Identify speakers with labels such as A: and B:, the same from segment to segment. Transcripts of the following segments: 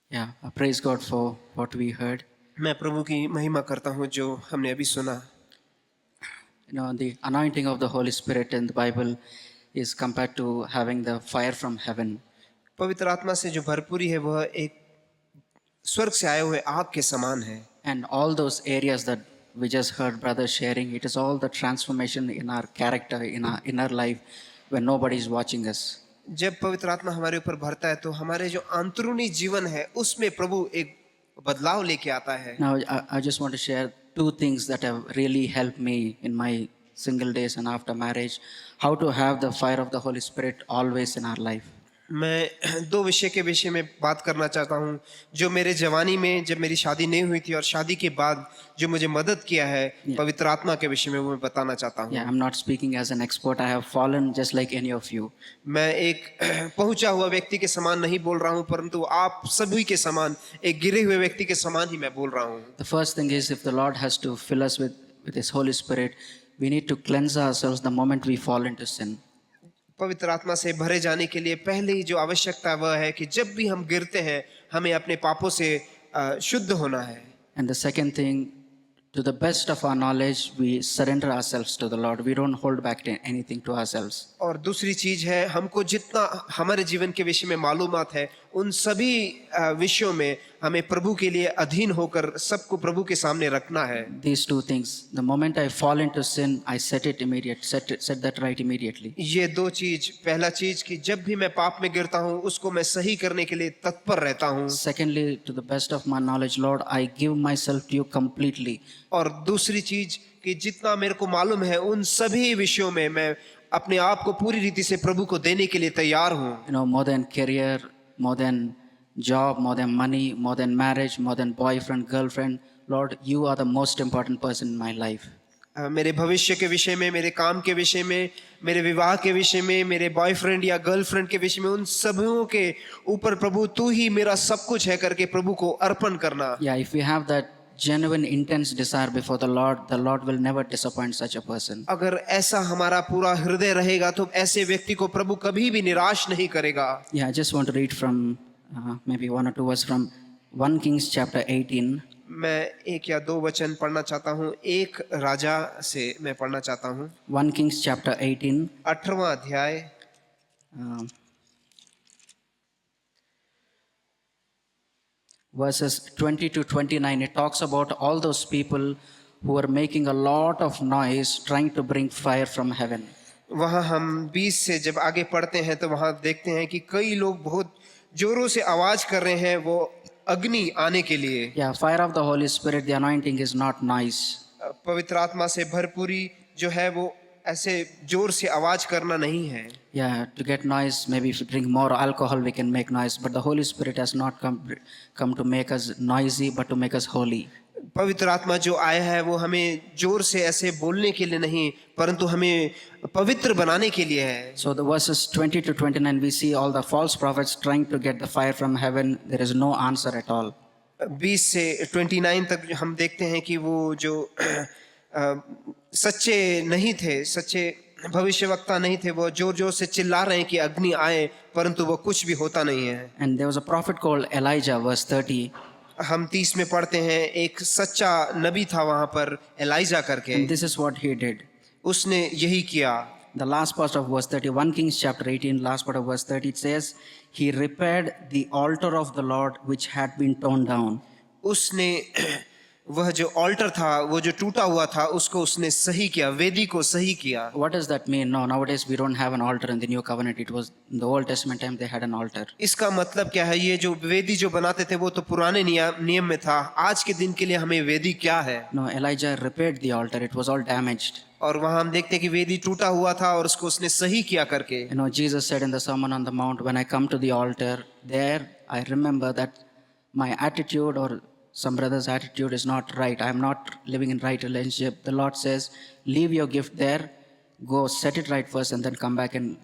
A: Yeah, praise God for what we heard.
B: मैं प्रभु की महिमा करता हूँ जो हमने अभी सुना।
A: The anointing of the Holy Spirit in the Bible is compared to having the fire from heaven.
B: पवित्र आत्मा से जो भरपूरी है वह एक स्वर्ग से आए हुए आग के समान है।
A: And all those areas that we just heard brothers sharing, it is all the transformation in our character, in our inner life, when nobody is watching us.
B: जब पवित्र आत्मा हमारे ऊपर भरता है तो हमारे जो अंदरूनी जीवन है उसमें प्रभु एक बदलाव लेके आता है।
A: Now, I just want to share two things that have really helped me in my single days and after marriage, how to have the fire of the Holy Spirit always in our life.
B: मैं दो विषय के विषय में बात करना चाहता हूँ जो मेरे जवानी में जब मेरी शादी नहीं हुई थी और शादी के बाद जो मुझे मदद किया है पवित्र आत्मा के विषय में वो मैं बताना चाहता हूँ।
A: Yeah, I'm not speaking as an expert. I have fallen just like any of you.
B: मैं एक पहुंचा हुआ व्यक्ति के समान नहीं बोल रहा हूँ परंतु आप सभी के समान एक गिरे हुए व्यक्ति के समान ही मैं बोल रहा हूँ।
A: The first thing is, if the Lord has to fill us with His Holy Spirit, we need to cleanse ourselves the moment we fall into sin.
B: पवित्र आत्मा से भरे जाने के लिए पहले ही जो आवश्यकता वह है कि जब भी हम गिरते हैं हमें अपने पापों से शुद्ध होना है।
A: And the second thing, to the best of our knowledge, we surrender ourselves to the Lord. We don't hold back anything to ourselves.
B: और दूसरी चीज है हमको जितना हमारे जीवन के विषय में मालूमात है उन सभी विषयों में हमें प्रभु के लिए अधीन होकर सबको प्रभु के सामने रखना है।
A: These two things. The moment I fall into sin, I set that right immediately.
B: ये दो चीज, पहला चीज कि जब भी मैं पाप में गिरता हूँ उसको मैं सही करने के लिए तत्पर रहता हूँ।
A: Secondly, to the best of my knowledge, Lord, I give myself to you completely.
B: और दूसरी चीज कि जितना मेरे को मालूम है उन सभी विषयों में मैं अपने आप को पूरी रीति से प्रभु को देने के लिए तैयार हूँ।
A: More than career, more than job, more than money, more than marriage, more than boyfriend, girlfriend, Lord, you are the most important person in my life.
B: मेरे भविष्य के विषय में, मेरे काम के विषय में, मेरे विवाह के विषय में, मेरे बॉयफ्रेंड या गर्लफ्रेंड के विषय में, उन सभी के ऊपर प्रभु तू ही मेरा सब कुछ है करके प्रभु को अर्पण करना।
A: Yeah, if we have that genuine intense desire before the Lord will never disappoint such a person.
B: अगर ऐसा हमारा पूरा हृदय रहेगा तो ऐसे व्यक्ति को प्रभु कभी भी निराश नहीं करेगा।
A: Yeah, I just want to read from maybe one or two verses from 1 Kings chapter 18.
B: मैं एक या दो वचन पढ़ना चाहता हूँ। एक राजा से मैं पढ़ना चाहता हूँ।
A: 1 Kings chapter 18.
B: 18वां अध्याय
A: verses 20 to 29. It talks about all those people who are making a lot of noise trying to bring fire from heaven.
B: वहाँ हम 20 से जब आगे पढ़ते हैं तो वहाँ देखते हैं कि कई लोग बहुत जोरों से आवाज कर रहे हैं वो अग्नि आने के लिए।
A: Yeah, fire of the Holy Spirit, the anointing is not noise.
B: पवित्र आत्मा से भरपूरी जो है वो ऐसे जोर से आवाज करना नहीं है।
A: Yeah, to get noise, maybe if you drink more alcohol, we can make noise. But the Holy Spirit has not come to make us noisy, but to make us holy.
B: पवित्र आत्मा जो आया है वो हमें जोर से ऐसे बोलने के लिए नहीं परंतु हमें पवित्र बनाने के लिए है।
A: So the verses 20 to 29, we see all the false prophets trying to get the fire from heaven. There is no answer at all.
B: 20 से 29 तक हम देखते हैं कि वो जो सच्चे नहीं थे, सच्चे भविष्यवक्ता नहीं थे, वो जोर जोर से चिल्ला रहे हैं कि अग्नि आए परंतु वो कुछ भी होता नहीं है।
A: And there was a prophet called Elijah, verse 30.
B: हम 30 में पढ़ते हैं एक सच्चा नबी था वहां पर एलाइजा करके।
A: And this is what he did.
B: उसने यही किया।
A: The last part of verse 30, 1 Kings chapter 18, last part of verse 30, it says, he repaired the altar of the Lord which had been torn down.
B: उसने वह जो alter था वो जो टूटा हुआ था उसको उसने सही किया, वेदी को सही किया।
A: What does that mean? No, nowadays we don't have an altar in the New Covenant. It was in the Old Testament time they had an altar.
B: इसका मतलब क्या है? ये जो वेदी जो बनाते थे वो तो पुराने नियम में था। आज के दिन के लिए हमें वेदी क्या है?
A: No, Elijah repaired the altar. It was all damaged.
B: और वहां हम देखते हैं कि वेदी टूटा हुआ था और उसको उसने सही किया करके।
A: Jesus said in the Sermon on the Mount, when I come to the altar, there I remember that my attitude or some brother's attitude is not right. I am not living in right relationship. The Lord says, leave your gift there, go set it right first and then come back and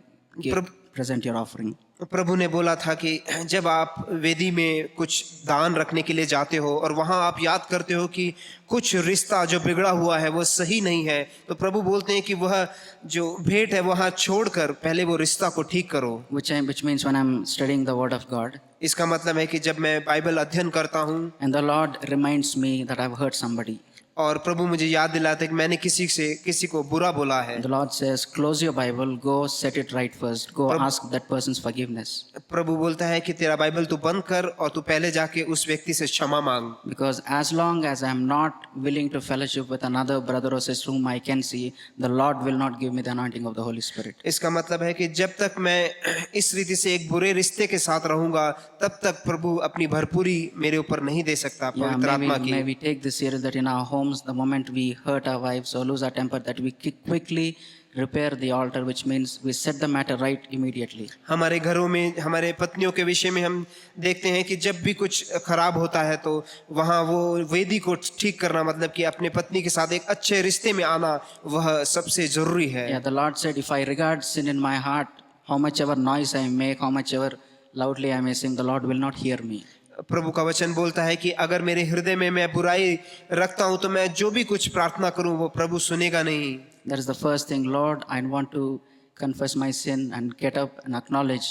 A: present your offering.
B: प्रभु ने बोला था कि जब आप वेदी में कुछ दान रखने के लिए जाते हो और वहां आप याद करते हो कि कुछ रिश्ता जो बिगड़ा हुआ है वो सही नहीं है तो प्रभु बोलते हैं कि वह जो भेंट है वहां छोड़कर पहले वो रिश्ता को ठीक करो।
A: Which means when I'm studying the word of God,
B: इसका मतलब है कि जब मैं बाइबल अध्ययन करता हूँ
A: and the Lord reminds me that I've hurt somebody.
B: और प्रभु मुझे याद दिलाते हैं कि मैंने किसी को बुरा बोला है,
A: The Lord says, close your Bible, go set it right first, go ask that person's forgiveness.
B: प्रभु बोलता है कि तेरा बाइबल तू बंद कर और तू पहले जाके उस व्यक्ति से क्षमा मांग।
A: Because as long as I am not willing to fellowship with another brother or sister whom I can see, the Lord will not give me the anointing of the Holy Spirit.
B: इसका मतलब है कि जब तक मैं इस रीति से एक बुरे रिश्ते के साथ रहूंगा तब तक प्रभु अपनी भरपूरी मेरे ऊपर नहीं दे सकता
A: Yeah,
B: पवित्र आत्मा की।
A: maybe take this serious that in our homes, the moment we hurt our wives or lose our temper, that we quickly repair the altar, which means we set the matter right immediately.
B: हमारे घरों में हमारे पत्नियों के विषय में हम देखते हैं कि जब भी कुछ खराब होता है तो वहाँ वो वेदी को ठीक करना, मतलब कि अपने पत्नी के साथ एक अच्छे रिश्ते में आना, वह सबसे जरूरी है।
A: Yeah, the Lord said, if I regard sin in my heart, how much ever noise I make, how much ever loudly I may sing, the Lord will not hear me.
B: प्रभु का वचन बोलता है कि अगर मेरे हृदय में मैं बुराई रखता हूं तो मैं जो भी कुछ प्रार्थना करूं वो प्रभु सुनेगा नहीं।
A: That is the first thing. Lord, I want to confess my sin and get up and acknowledge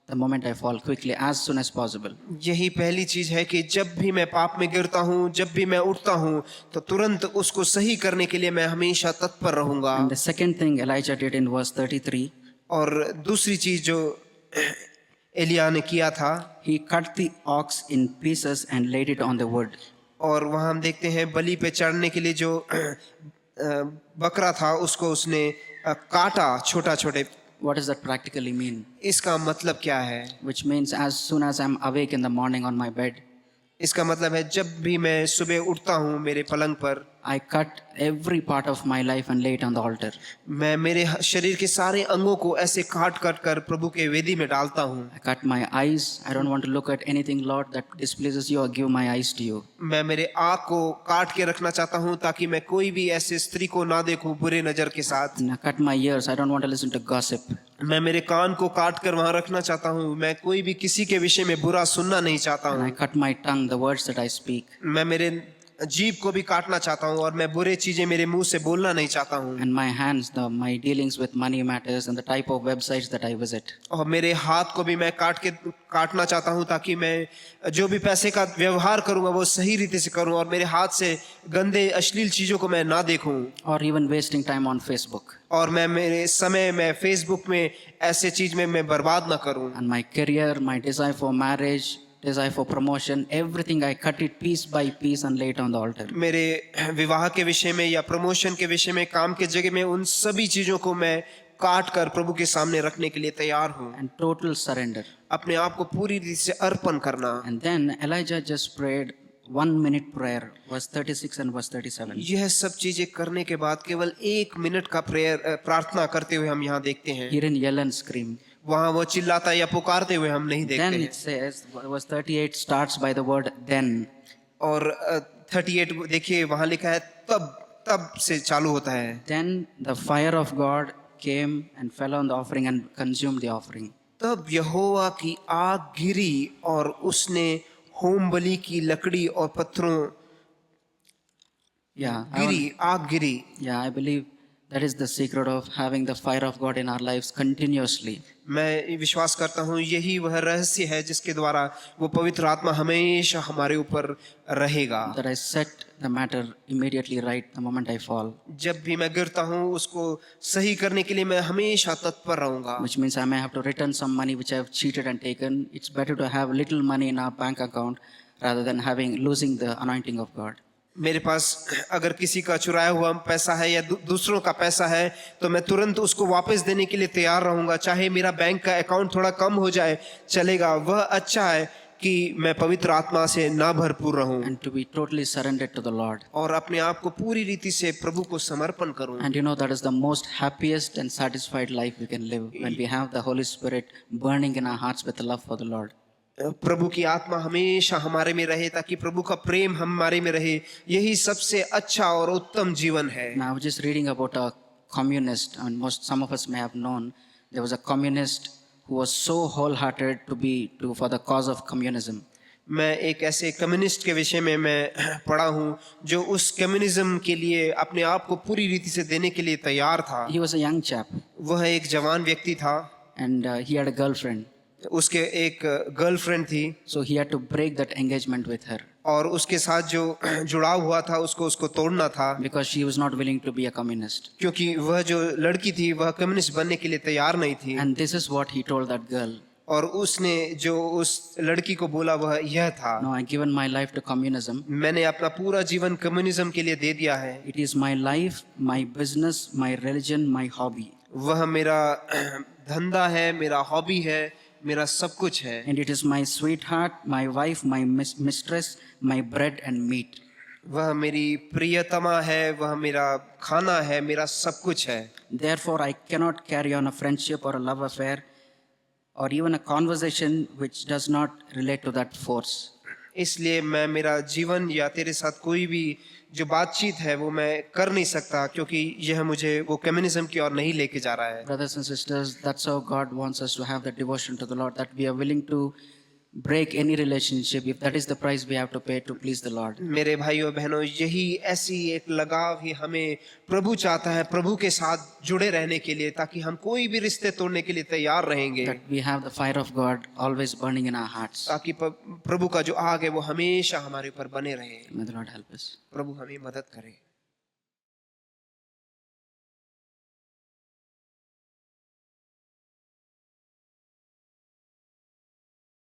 A: the moment I fall quickly, as soon as possible.
B: यही पहली चीज है कि जब भी मैं पाप में गिरता हूं, जब भी मैं उठता हूं तो तुरंत उसको सही करने के लिए मैं हमेशा तत्पर रहूंगा।
A: And the second thing Elijah did in verse 33,
B: और दूसरी चीज जो एलिया ने किया था,
A: he cut the ox in pieces and laid it on the wood.
B: और वहां हम देखते हैं बलि पे चढ़ने के लिए जो बकरा था उसको उसने काटा छोटा छोटे।
A: What does that practically mean?
B: इसका मतलब क्या है?
A: Which means as soon as I'm awake in the morning on my bed,
B: इसका मतलब है जब भी मैं सुबह उठता हूँ मेरे पलंग पर,
A: I cut every part of my life and lay it on the altar.
B: मैं मेरे शरीर के सारे अंगों को ऐसे काट काट कर प्रभु के वेदी में डालता हूँ।
A: I cut my eyes. I don't want to look at anything, Lord, that displeases you or give my eyes to you.
B: मैं मेरे आँख को काट के रखना चाहता हूँ ताकि मैं कोई भी ऐसे स्त्री को ना देखूं बुरे नजर के साथ।
A: And I cut my ears. I don't want to listen to gossip.
B: मैं मेरे कान को काट कर वहां रखना चाहता हूँ, मैं कोई भी किसी के विषय में बुरा सुनना नहीं चाहता
A: And I
B: हूँ।
A: cut my tongue, the words that I speak.
B: मैं मेरे जीभ को भी काटना चाहता हूँ और मैं बुरे चीजें मेरे मुंह से बोलना नहीं चाहता हूँ।
A: And my hands, my dealings with money matters and the type of websites that I visit.
B: और मेरे हाथ को भी मैं काटना चाहता हूँ ताकि मैं जो भी पैसे का व्यवहार करूंगा वो सही रीति से करूँ और मेरे हाथ से गंदे अश्लील चीजों को मैं ना देखूं।
A: Or even wasting time on Facebook.
B: और मैं मेरे समय मैं फेसबुक में ऐसे चीज में मैं बर्बाद ना करूं।
A: And my career, my desire for marriage, desire for promotion, everything I cut it piece by piece and lay it on the altar.
B: मेरे विवाह के विषय में या प्रमोशन के विषय में, काम के जगह में, उन सभी चीजों को मैं काट कर प्रभु के सामने रखने के लिए तैयार हूँ।
A: And total surrender.
B: अपने आप को पूरी रीति से अर्पण करना।
A: And then Elijah just prayed 1 minute prayer, verse 36 and verse 37.
B: यह सब चीजें करने के बाद केवल 1 मिनट का प्रार्थना करते हुए हम यहाँ देखते हैं।
A: He didn't yell and scream.
B: वहाँ वो चिल्लाता या पुकारते हुए हम नहीं देखते
A: Then
B: हैं।
A: it says, verse 38 starts by the word then.
B: और 38 देखिए वहाँ लिखा है तब से चालू होता है।
A: Then the fire of God came and fell on the offering and consumed the offering.
B: तब यहोवा की आग गिरी और उसने होम बलि की लकड़ी और पत्थरों गिरी, आग गिरी।
A: Yeah, I believe that is the secret of having the fire of God in our lives continuously.
B: मैं विश्वास करता हूँ यही वह रहस्य है जिसके द्वारा वो पवित्र आत्मा हमेशा हमारे ऊपर रहेगा।
A: That I set the matter immediately right the moment I fall.
B: जब भी मैं गिरता हूँ उसको सही करने के लिए मैं हमेशा तत्पर रहूंगा।
A: Which means I may have to return some money which I have cheated and taken. It's better to have little money in our bank account rather than losing the anointing of God.
B: मेरे पास अगर किसी का चुराया हुआ पैसा है या दूसरों का पैसा है तो मैं तुरंत उसको वापस देने के लिए तैयार रहूंगा, चाहे मेरा बैंक का अकाउंट थोड़ा कम हो जाए चलेगा। वह अच्छा है कि मैं पवित्र आत्मा से ना भरपूर रहूं
A: And to be totally surrendered to the Lord.
B: और अपने आप को पूरी रीति से प्रभु को समर्पण करूं।
A: And you know that is the most happiest and satisfied life we can live when we have the Holy Spirit burning in our hearts with love for the Lord.
B: प्रभु की आत्मा हमेशा हमारे में रहे ताकि प्रभु का प्रेम हमारे में रहे, यही सबसे अच्छा और उत्तम जीवन है।
A: Now I was just reading about a communist, and some of us may have known, there was a communist who was so wholehearted for the cause of communism.
B: मैं एक ऐसे कम्युनिस्ट के विषय में मैं पढ़ा हूँ जो उस कम्युनिज्म के लिए अपने आप को पूरी रीति से देने के लिए तैयार था।
A: He was a young chap
B: वह एक जवान व्यक्ति था
A: and he had a girlfriend.
B: उसके एक गर्लफ्रेंड थी
A: So he had to break that engagement with her
B: और उसके साथ जो जुड़ाव हुआ था उसको तोड़ना था,
A: because she was not willing to be a communist.
B: क्योंकि वह जो लड़की थी वह कम्युनिस्ट बनने के लिए तैयार नहीं थी।
A: And this is what he told that girl.
B: और उसने जो उस लड़की को बोला वह यह था,
A: No, I given my life to communism.
B: मैंने अपना पूरा जीवन कम्युनिज्म के लिए दे दिया है।
A: It is my life, my business, my religion, my hobby.
B: वह मेरा धंधा है, मेरा हॉबी है, मेरा सब कुछ है।
A: And it is my sweetheart, my wife, my mistress, my bread and meat.
B: वह मेरी प्रियतमा है, वह मेरा खाना है, मेरा सब कुछ है।
A: Therefore, I cannot carry on a friendship or a love affair or even a conversation which does not relate to that force.
B: इसलिए मैं मेरा जीवन या तेरे साथ कोई भी जो बातचीत है वो मैं कर नहीं सकता, क्योंकि यह मुझे वो कम्युनिज्म की ओर नहीं लेके जा रहा है।
A: Brothers and sisters, that's how God wants us to have that devotion to the Lord, that we are willing to break any relationship if that is the price we have to pay to please the Lord.
B: मेरे भाइयों बहनों, यही ऐसी एक लगाव ही हमें प्रभु चाहता है, प्रभु के साथ जुड़े रहने के लिए, ताकि हम कोई भी रिश्ते तोड़ने के लिए तैयार रहेंगे,
A: That we have the fire of God always burning in our hearts.
B: ताकि प्रभु का जो आग है वो हमेशा हमारे ऊपर बने रहे।
A: May the Lord help us.
B: प्रभु हमें मदद करे।